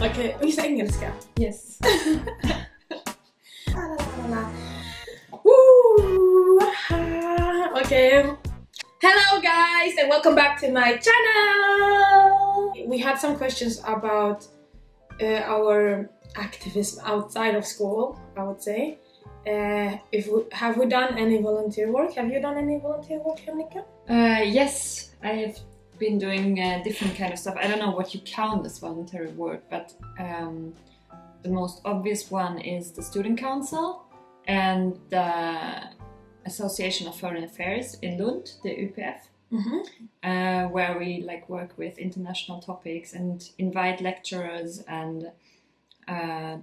Okej, vissa engelska. Yes. Okay. Hello guys and welcome back to my channel. We had some questions about our activism outside of school, I would say. Have we done any volunteer work? Have you done any volunteer work, Annika? Yes, I have been doing different kind of stuff. I don't know what you count as voluntary work, but the most obvious one is the Student Council and the Association of Foreign Affairs in Lund, the UPF, where we work with international topics and invite lecturers and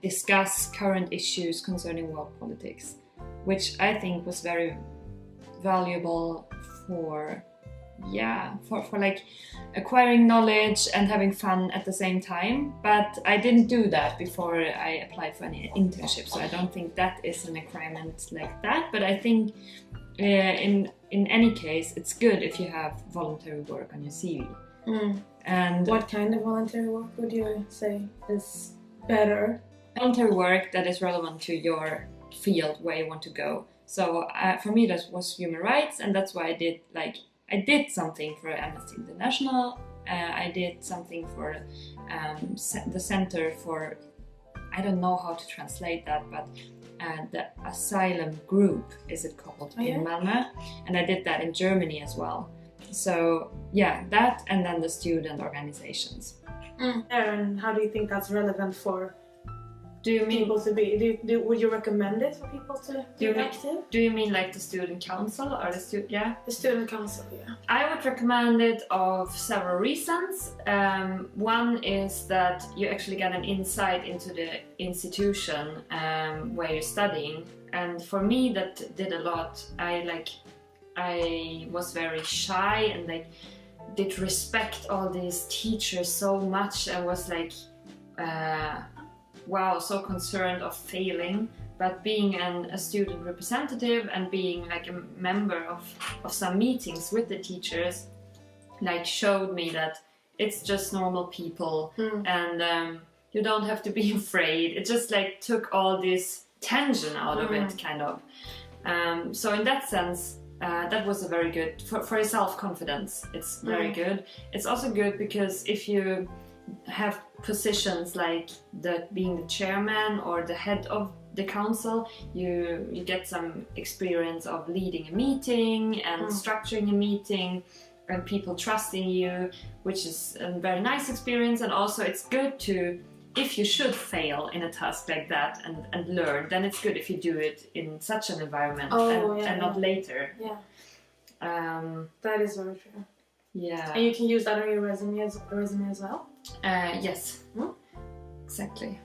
discuss current issues concerning world politics, which I think was very valuable for acquiring knowledge and having fun at the same time. But I didn't do that before I applied for any internship, so I don't think that is an requirement like that. But I think in any case, it's good if you have voluntary work on your CV. And what kind of voluntary work would you say is better? Voluntary work that is relevant to your field where you want to go. So for me, that was human rights, and that's why I did something for Amnesty International. I did something for the Center for, I don't know how to translate that, but the Asylum Group, is it called, in Malmö. And I did that in Germany as well. So yeah, that and then the student organizations. And how do you think that's relevant for people to be? Would you recommend it for people to be active? Do you mean like the Student Council or the The Student Council, yeah. I would recommend it of several reasons. One is that you actually get an insight into the institution where you're studying, and for me that did a lot. I was very shy and did respect all these teachers so much. I was wow, so concerned of failing, but being a student representative and being a member of some meetings with the teachers showed me that it's just normal people and you don't have to be afraid. It just took all this tension out of it, kind of. So in that sense, that was a very good, for your self-confidence, it's very good. It's also good because if you have positions like being the chairman or the head of the council, you get some experience of leading a meeting and structuring a meeting and people trusting you, which is a very nice experience. And also it's good to, if you should fail in a task like that and learn, then it's good if you do it in such an environment and not later. That is very true. Yeah. And you can use that on your resume as well? Yes. Exactly.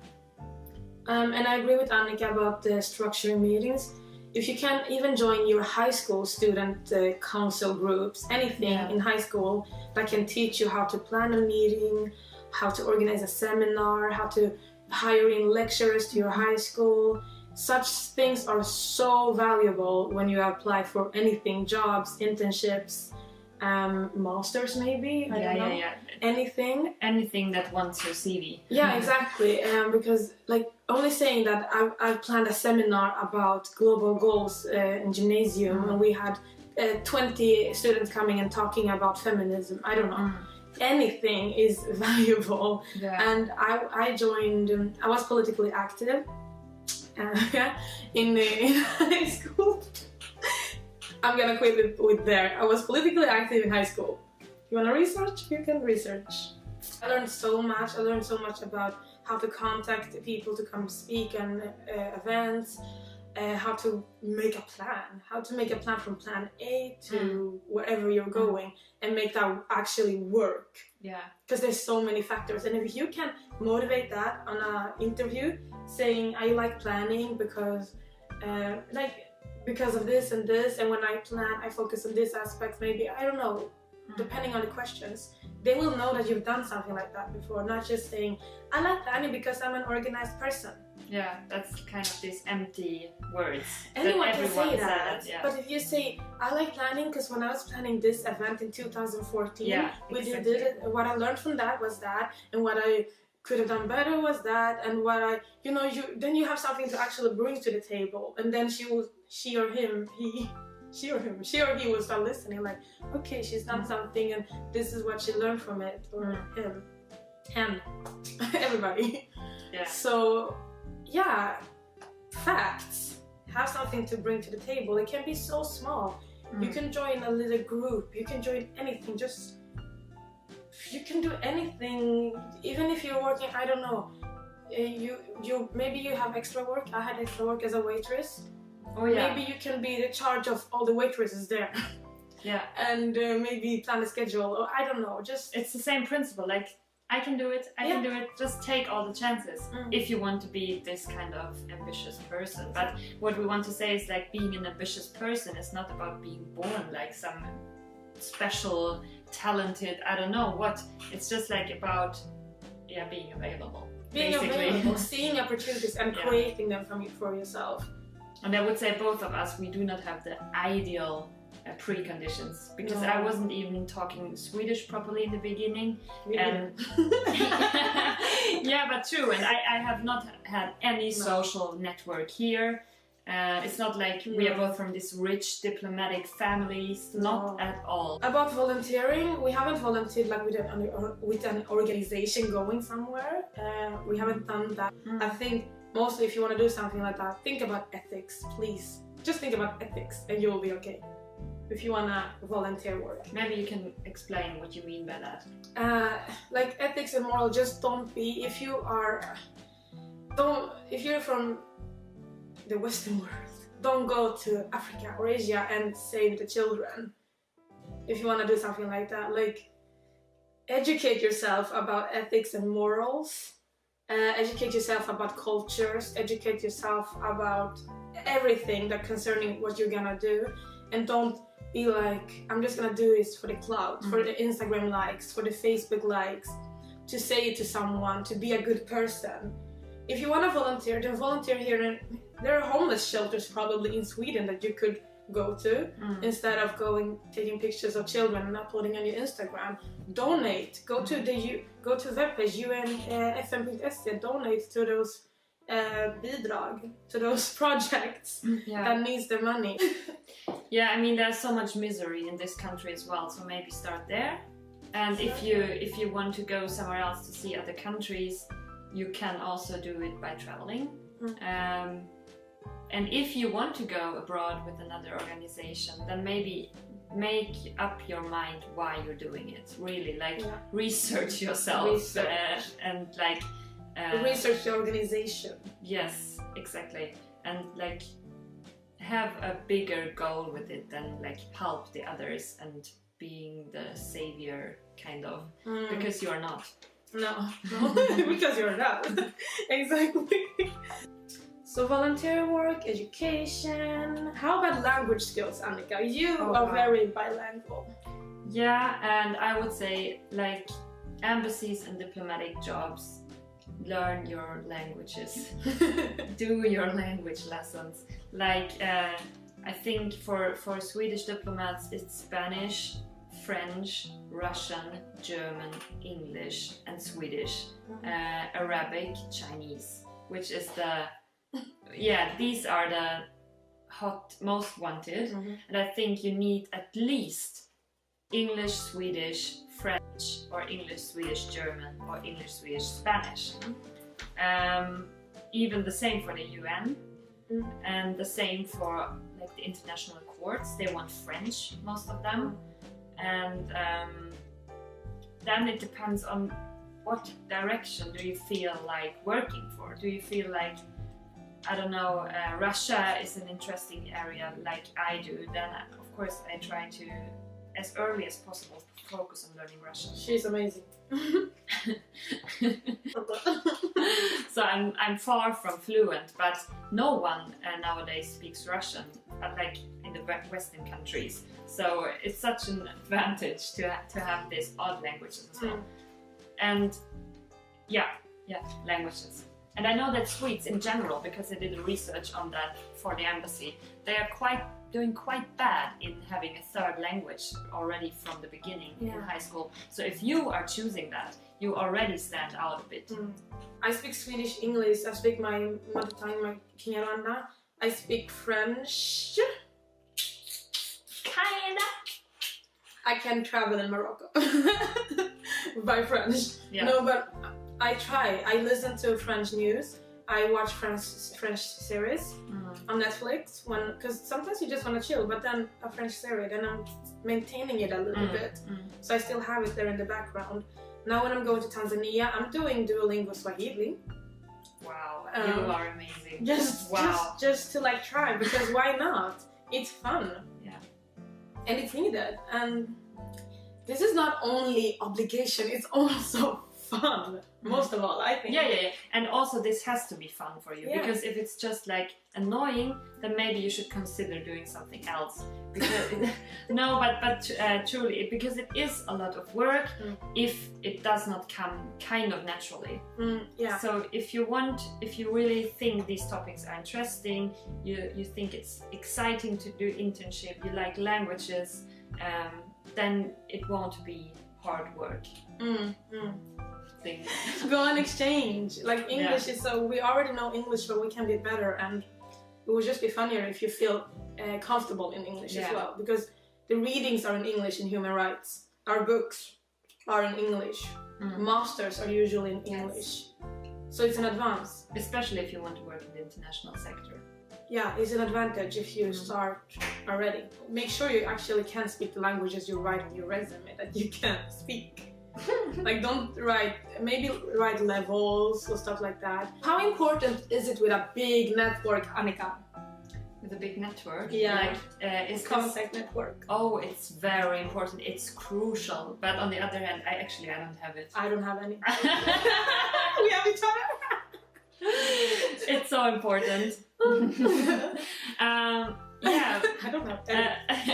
And I agree with Annika about the structuring meetings. If you can even join your high school student council groups, anything in high school that can teach you how to plan a meeting, how to organize a seminar, how to hire in lecturers to your high school. Such things are so valuable when you apply for anything, jobs, internships, masters maybe, I don't know. Anything that wants your CV. Yeah, exactly. Because only saying that I've planned a seminar about global goals in gymnasium, and we had 20 students coming and talking about feminism. I don't know. Anything is valuable. And I joined, I was politically active in high school. I'm gonna quit with there. I was politically active in high school. You wanna research? You can research. I learned so much. I learned so much about how to contact people to come speak on events, how to make a plan from plan A to wherever you're going and make that actually work. Yeah. Because there's so many factors, and if you can motivate that on an interview, saying I like planning because of this and this, and when I plan I focus on this aspect, maybe, I don't know, depending on the questions, they will know that you've done something like that before, not just saying I like planning because I'm an organized person. Yeah, that's kind of these empty words. Anyone can say that, but if you say I like planning because when I was planning this event in 2014, we did it, what I learned from that was that, and what I could have done better was that, and what I, then you have something to actually bring to the table, and then she or he will start listening, like, okay, she's done something, and this is what she learned from it, or him, everybody. Yeah. So, yeah, facts. Have something to bring to the table. It can be so small. You can join a little group. You can join anything. You can do anything. Even if you're working, I don't know. Maybe you have extra work. I had extra work as a waitress. Oh yeah. Maybe you can be the charge of all the waitresses there. Yeah. And maybe plan the schedule. Or I don't know. It's the same principle. Like, I can do it. I can do it. Just take all the chances if you want to be this kind of ambitious person. But what we want to say is, like, being an ambitious person is not about being born like some special, talented, I don't know what. It's just like about being available. Being available, seeing opportunities and creating them for yourself. And I would say both of us, we do not have the ideal preconditions, because I wasn't even talking Swedish properly in the beginning. And yeah, but true. And I have not had any social network here. It's not like we are both from this rich diplomatic families, not at all. About volunteering, we haven't volunteered like with an organization going somewhere. We haven't done that. I think mostly if you want to do something like that, think about ethics, please. Just think about ethics and you will be okay. If you want to volunteer work. Maybe you can explain what you mean by that. Like ethics and moral, just don't be, if you're from the Western world, don't go to Africa or Asia and save the children. If you want to do something like that, like, educate yourself about ethics and morals, educate yourself about cultures, educate yourself about everything that concerning what you're gonna do, and don't be like, I'm just gonna do this for the clout, for the Instagram likes, for the Facebook likes, to say it to someone, to be a good person. If you want to volunteer, then volunteer here. There are homeless shelters probably in Sweden that you could go to instead of taking pictures of children and uploading on your Instagram. Donate. Go to the webpage unfm.se. Donate to those bidrag, to those projects that needs the money. Yeah, I mean, there's so much misery in this country as well, so maybe start there. And if you want to go somewhere else to see other countries, you can also do it by traveling. And if you want to go abroad with another organization, then maybe make up your mind why you're doing it. Really, like, research yourself. And like research the organization. Yes, exactly. And like, have a bigger goal with it than like help the others and being the savior kind of, because you are not. No, because you're not. Exactly. So volunteer work, education. How about language skills, Annika? You are very bilingual. Yeah, and I would say, like, embassies and diplomatic jobs, learn your languages. Do your language lessons. Like, I think for Swedish diplomats it's Spanish, French, Russian, German, English and Swedish, Arabic, Chinese, which is these are the most wanted. And I think you need at least English, Swedish, French, or English, Swedish, German, or English, Swedish, Spanish. Even the same for the UN, and the same for like the international courts. They want French, most of them. And then it depends on what direction do you feel like working for. Do you feel like, I don't know, Russia is an interesting area like I do, then of course I try to, as early as possible, focus on learning Russian. She's amazing. So I'm far from fluent, but no one nowadays speaks Russian, like in the Western countries. So it's such an advantage to have these odd languages as well. And languages. And I know that Swedes in general, because I did a research on that for the embassy, they are quite doing quite bad in having a third language already from the beginning in high school. So if you are choosing that, you already stand out a bit. I speak Swedish, English. I speak my mother tongue, my Kinyarwanda. I speak French. Kinda. I can travel in Morocco by French. Yeah. No, but I try. I listen to French news. I watch French series on Netflix because sometimes you just want to chill, but then a French series, then I'm maintaining it a little bit. So I still have it there in the background. Now when I'm going to Tanzania, I'm doing Duolingo Swahili. Wow, you are amazing. Just to like try, because why not? It's fun. Yeah. And it's needed. And this is not only obligation, it's also fun. Most of all, I think. Yeah. And also this has to be fun for you, because if it's just like annoying, then maybe you should consider doing something else. Because truly, because it is a lot of work if it does not come kind of naturally. So if you really think these topics are interesting, you think it's exciting to do internship, you like languages, then it won't be hard work. Go on exchange. Like English is so, we already know English, but we can be better, and it would just be funnier if you feel comfortable in English as well, because the readings are in English in human rights. Our books are in English. Masters are usually in English. So it's an advance. Especially if you want to work in the international sector. Yeah, it's an advantage if you start already. Make sure you actually can speak the languages you write on your resume that you can speak. Like don't maybe write levels or stuff like that. How important is it with a big network, Annika? With a big network? Yeah, it's contact network. Oh, it's very important. It's crucial. But on the other hand, I don't have it. I don't have any. We have each other. It's so important. Yeah. I don't have any.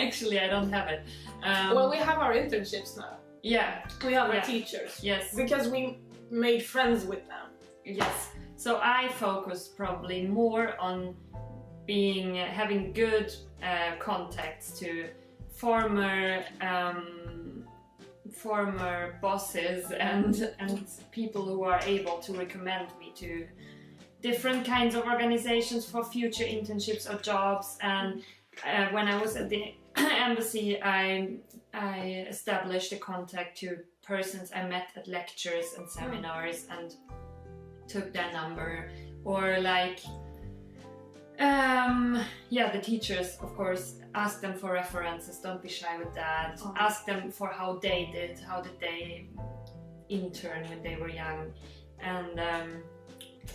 Actually, I don't have it. Well, we have our internships now. Yeah. We have our teachers. Yes. Because we made friends with them. Yes. So I focus probably more on having good contacts to former bosses and people who are able to recommend me to different kinds of organizations for future internships or jobs. And when I was at the embassy, I established a contact to persons I met at lectures and seminars and took their number. Or like, the teachers, of course, ask them for references, don't be shy with that. Ask them for how did they intern when they were young. And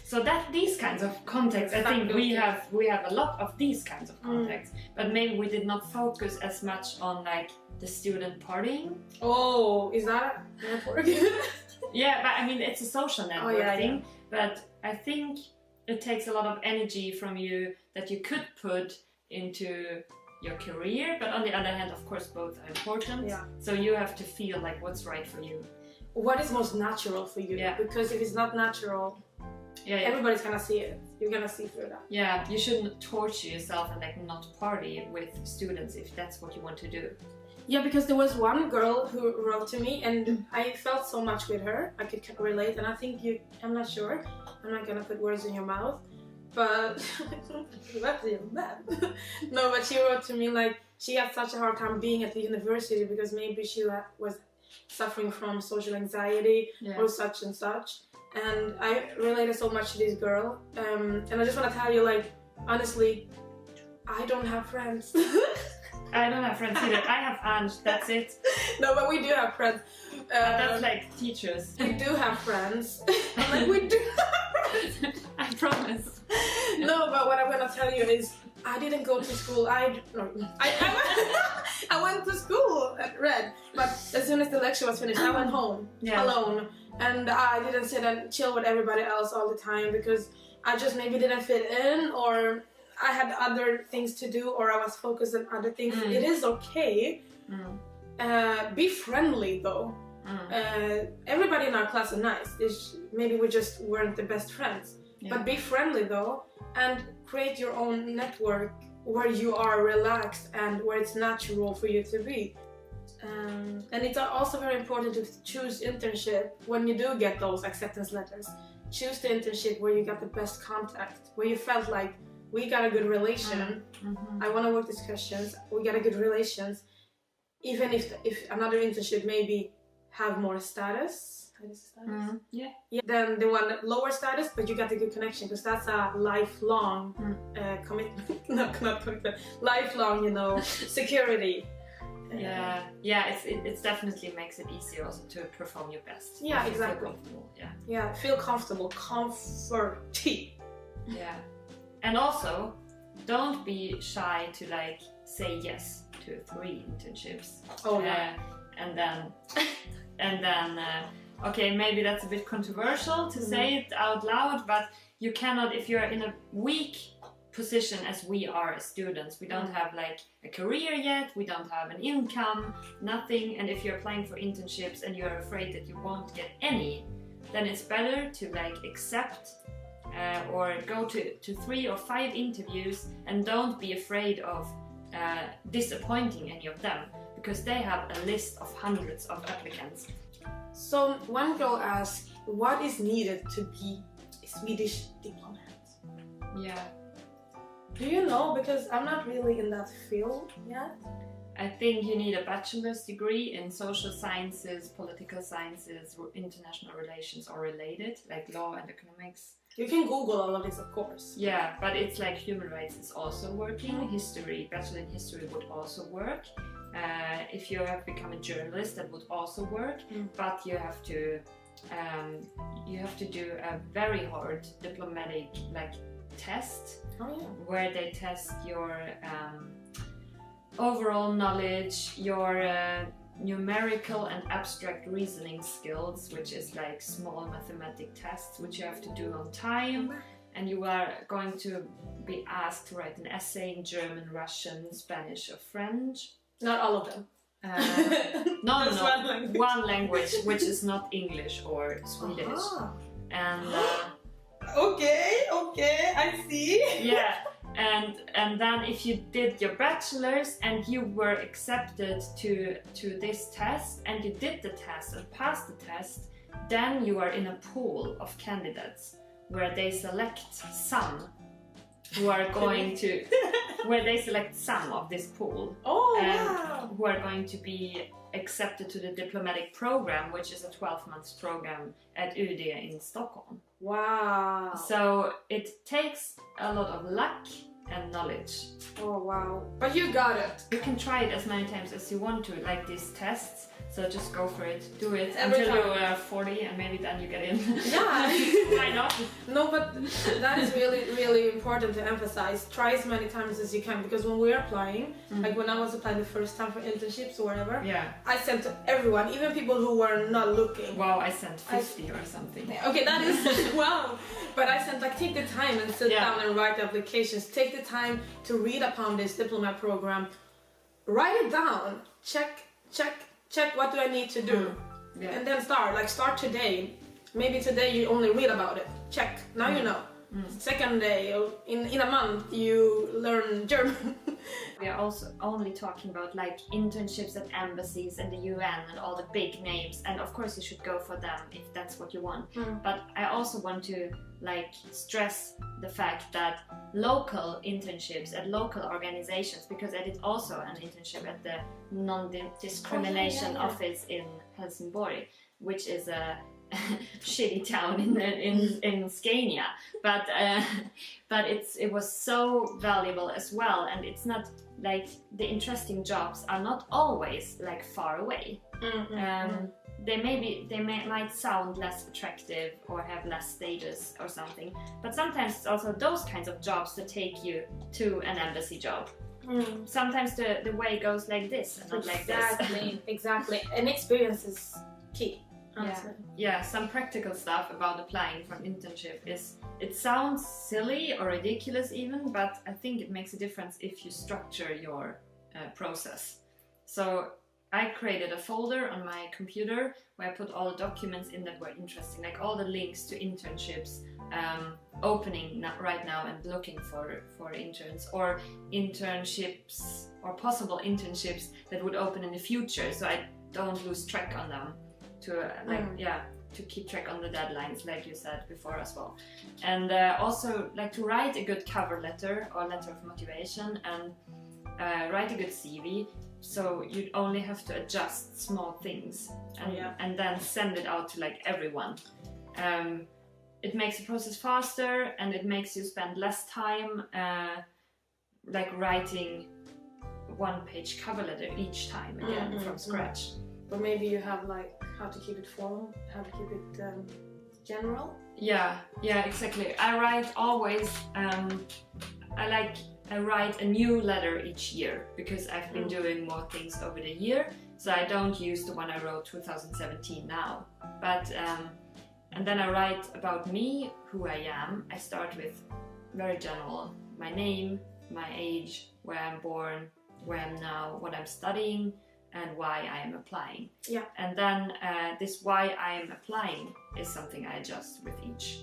so that these kinds of contacts, I think we have a lot of these kinds of contacts, but maybe we did not focus as much on like the student partying. Oh, is that a network? Yeah, but I mean it's a social network thing. But I think it takes a lot of energy from you that you could put into your career, but on the other hand, of course, both are important. Yeah. So you have to feel like what's right for you. What is most natural for you? Yeah. Because if it's not natural, everybody's gonna see it. You're gonna see through that. Yeah, you shouldn't torture yourself and like not party with students if that's what you want to do. Yeah, because there was one girl who wrote to me and I felt so much with her. I could relate, and I think I'm not sure. I'm not gonna put words in your mouth, but no, but she wrote to me like she had such a hard time being at the university because maybe she was suffering from social anxiety or such and such. And I related so much to this girl, and I just want to tell you, like, honestly, I don't have friends. I don't have friends either. I have Ange, that's it. No, but we do have friends. That's like teachers. We do have friends. Like, we do have friends. I promise. No, but what I'm gonna tell you is, I didn't go to school. I went to school at Red, but as soon as the lecture was finished, I went home alone. And I didn't sit and chill with everybody else all the time because I just maybe didn't fit in, or I had other things to do, or I was focused on other things. It is okay. Be friendly though. Everybody in our class is nice. Maybe we just weren't the best friends. But be friendly though, and create your own network where you are relaxed and where it's natural for you to be. And it's also very important to choose internship when you do get those acceptance letters. Choose the internship where you got the best contact, where you felt like we got a good relation. I want to work discussions. We got a good relations, even if another internship maybe have more status. Than the one that lower status, but you got a good connection because that's a lifelong commitment. Not commitment. Lifelong, you know, security. It's definitely makes it easier also to perform your best. Yeah, exactly. Feel comfortable. Comforty. Yeah. And also, don't be shy to like say yes to 3 internships. Oh yeah. And then okay, maybe that's a bit controversial to say it out loud, but you cannot, if you're in a weak position as we are as students, we don't have like a career yet, we don't have an income, nothing, and if you're applying for internships and you're afraid that you won't get any, then it's better to like accept or go to 3 or 5 interviews, and don't be afraid of disappointing any of them, because they have a list of hundreds of applicants. So one girl asked, what is needed to be a Swedish diplomat? Yeah. Do you know? Because I'm not really in that field yet. I think you need a bachelor's degree in social sciences, political sciences, international relations or related, like law and economics. You can Google all of this, of course. Yeah, but it's like human rights is also working. History, bachelor in history would also work. If you have become a journalist, that would also work. But you have to do a very hard diplomatic like test, where they test your overall knowledge, your numerical and abstract reasoning skills, which is like small mathematic tests which you have to do on time, and you are going to be asked to write an essay in German, Russian, Spanish or French. Not all of them. No, one language which is not English or Swedish. And okay, I see. Yeah. And then if you did your bachelor's and you were accepted to this test and you did the test and passed the test, then you are in a pool of candidates where they select some who are going to where they select some of this pool who are going to be accepted to the diplomatic program, which is a 12-month program at UD in Stockholm. Wow. So it takes a lot of luck and knowledge. Oh wow. But you got it. You can try it as many times as you want to, like these tests. So just go for it. Do it every until time. you're 40 and maybe then you get in. Yeah. Why not? No, but that is really, really important to emphasize. Try as many times as you can, because when we're applying, like when I was applying the first time for internships or whatever, I sent to everyone, even people who were not looking. Wow, I sent 50 or something. Okay, that is wow. But I sent like, take the time and sit down and write applications. Take the time to read upon this diplomat program. Write it down. Check what do I need to do, and then start today. Maybe today you only read about it. Check. Now you know. Second day, in a month, you learn German. We are also only talking about like internships at embassies and the UN and all the big names, and of course you should go for them if that's what you want. But I also want to like stress the fact that local internships at local organizations, because I did also an internship at the non-discrimination office in Helsingborg, which is a shitty town in Scania, but it was so valuable as well, and it's not like the interesting jobs are not always like far away. They might sound less attractive or have less status or something, but sometimes it's also those kinds of jobs that take you to an embassy job. Sometimes the way goes like this and not like this. Exactly. And experience is key. Yeah, some practical stuff about applying for an internship is, it sounds silly or ridiculous even, but I think it makes a difference if you structure your process. So I created a folder on my computer where I put all the documents in that were interesting, like all the links to internships opening right now and looking for interns, or internships or possible internships that would open in the future, so I don't lose track on them, to keep track on the deadlines, like you said before as well. And also like to write a good cover letter or letter of motivation, and write a good CV, so you only have to adjust small things and then send it out to like everyone. It makes the process faster, and it makes you spend less time like writing one-page cover letter each time again from scratch. But maybe you have like how to keep it formal, how to keep it general. Yeah, exactly. I write always. I write a new letter each year because I've been doing more things over the year, so I don't use the one I wrote 2017 now. But and then I write about me, who I am. I start with very general: my name, my age, where I'm born, where I'm now, what I'm studying, and why I am applying. Yeah. And then this why I am applying is something I adjust with each.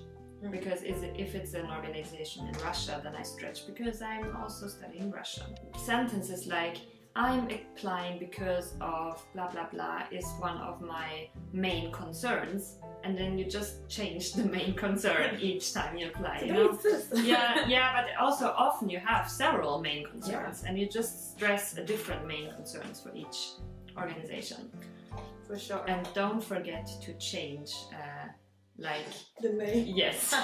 Because if it's an organization in Russia, then I stretch because I'm also studying Russian. Sentences like I'm applying because of blah blah blah is one of my main concerns, and then you just change the main concern each time you apply. You know? But also often you have several main concerns, and you just stress a different main concerns for each organization. For sure. And don't forget to change. Like the name. Yes.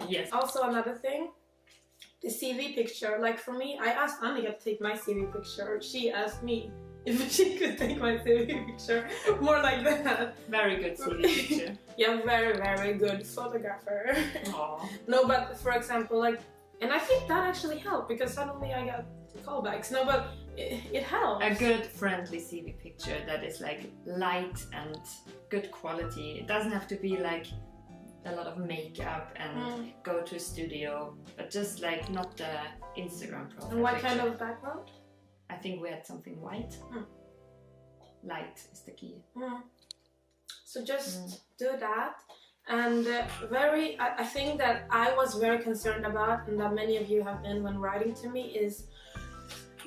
Yes. Also another thing, the CV picture. Like for me, I asked Annika to take my CV picture. She asked me if she could take my CV picture. More like that. Very good CV picture. Yeah, very, very good photographer. Aww. No, but for example, like, and I think that actually helped because suddenly I got callbacks. No, but it helps. A good friendly CV picture that is like light and good quality. It doesn't have to be like a lot of makeup and go to a studio, but just like not the Instagram profile. And what picture. kind of background? I think we had something white. Light is the key. So just do that. And I think that I was very concerned about, and that many of you have been when writing to me, is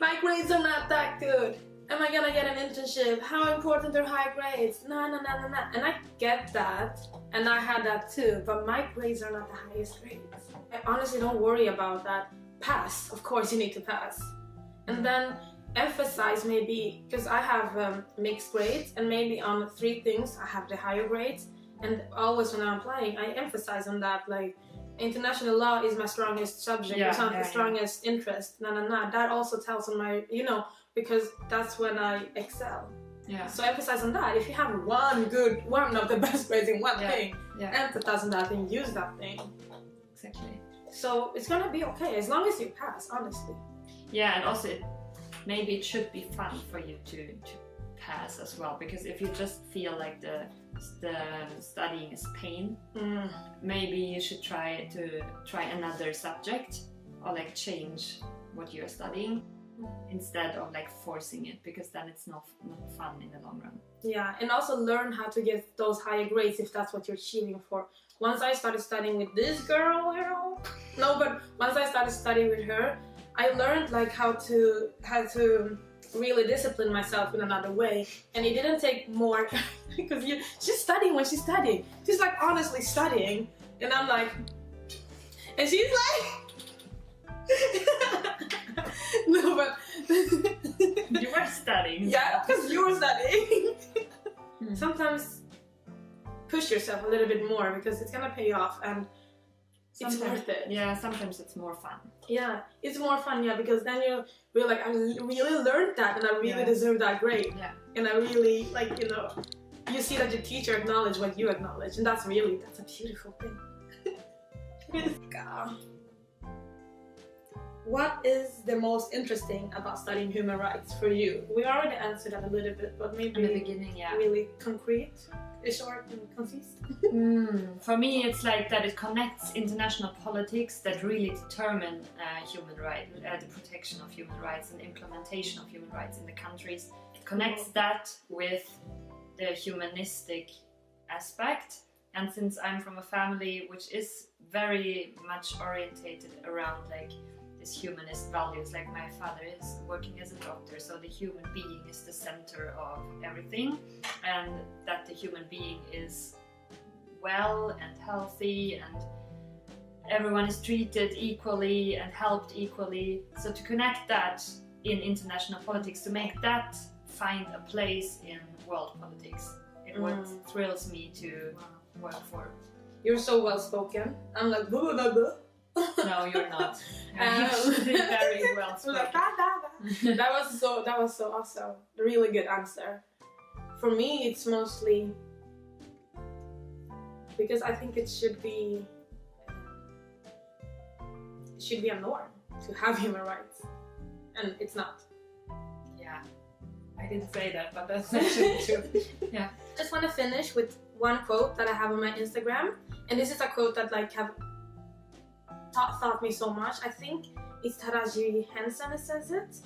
my grades are not that good. Am I gonna get an internship? How important are high grades? No. And I get that, and I had that too, but my grades are not the highest grades. I honestly don't worry about that. Pass, of course you need to pass. And then emphasize maybe, because I have mixed grades, and maybe on 3 things I have the higher grades. And always when I'm applying, I emphasize on that, like, international law is my strongest subject, or something, strongest interest, That also tells on my, because that's when I excel. Yeah. So emphasize on that. If you have one of the best grades in one thing, emphasize on that and use that thing. Exactly. So it's gonna be okay, as long as you pass, honestly. Yeah, and also maybe it should be fun for you to pass as well, because if you just feel like the studying is pain, maybe you should try another subject, or like change what you're studying instead of like forcing it, because then it's not fun in the long run. Yeah, and also learn how to get those higher grades if that's what you're achieving for. Once I started studying with this girl, once I started studying with her, I learned like how to really discipline myself in another way, and it didn't take more because she's studying when she's studying. She's like honestly studying, and I'm like, and she's like, no, but you were studying. Yeah, because you were studying. Sometimes push yourself a little bit more because it's gonna pay off, and it's worth it. Yeah, sometimes it's more fun. Yeah, it's more fun, because then you're like, I really learned that, and I really deserve that grade. Yeah. And I really, you see that your teacher acknowledged what you acknowledge, and that's a beautiful thing. what is the most interesting about studying human rights for you? We already answered that a little bit, but maybe in the beginning, yeah. Really concrete, short and concise. For me, it's like that it connects international politics that really determine human rights, the protection of human rights and implementation of human rights in the countries. It connects that with the humanistic aspect. And since I'm from a family which is very much orientated around like these humanist values, like my father is working as a doctor, so the human being is the center of everything, and that the human being is well and healthy and everyone is treated equally and helped equally. So to connect that in international politics, to make that find a place in world politics, is what thrills me to work for. You're so well spoken. I'm like blah, blah, blah. No, you're not. You're actually very well spoken. That was so awesome. Really good answer. For me, it's mostly because I think it should be a norm to have human rights, and it's not. Yeah, I didn't say that, but that's actually true. Yeah. Just want to finish with one quote that I have on my Instagram, and this is a quote that like have taught me so much. I think it's Taraji Henson that says it.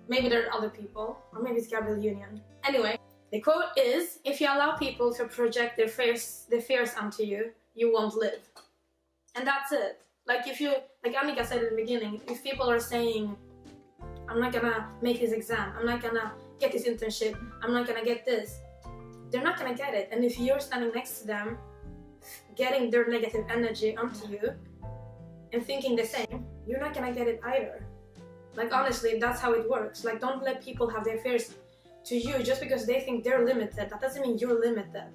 Maybe there are other people, or maybe it's Gabrielle Union. Anyway, the quote is, if you allow people to project their fears onto you, you won't live. And that's it. Like if you, like Annika said in the beginning, if people are saying, I'm not gonna make this exam, I'm not gonna get this internship, I'm not gonna get this, they're not gonna get it. And if you're standing next to them, getting their negative energy onto you, and thinking the same, you're not gonna get it either. Like honestly, that's how it works. Like don't let people have their fears to you just because they think they're limited. That doesn't mean you're limited.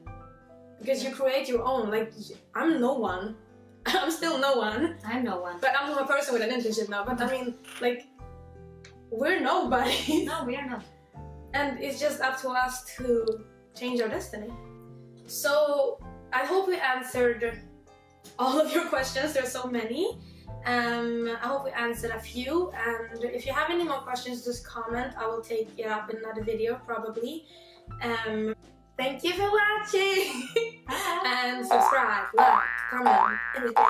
Because you create your own. Like I'm no one. I'm still no one. I'm no one. But I'm a person with an internship now. But I mean, like, we're nobody. No, we are not. And it's just up to us to change our destiny. So I hope we answered all of your questions. There's so many. I hope we answered a few, and if you have any more questions, just comment. I will take it up in another video probably. Thank you for watching. And subscribe, like, comment, everything.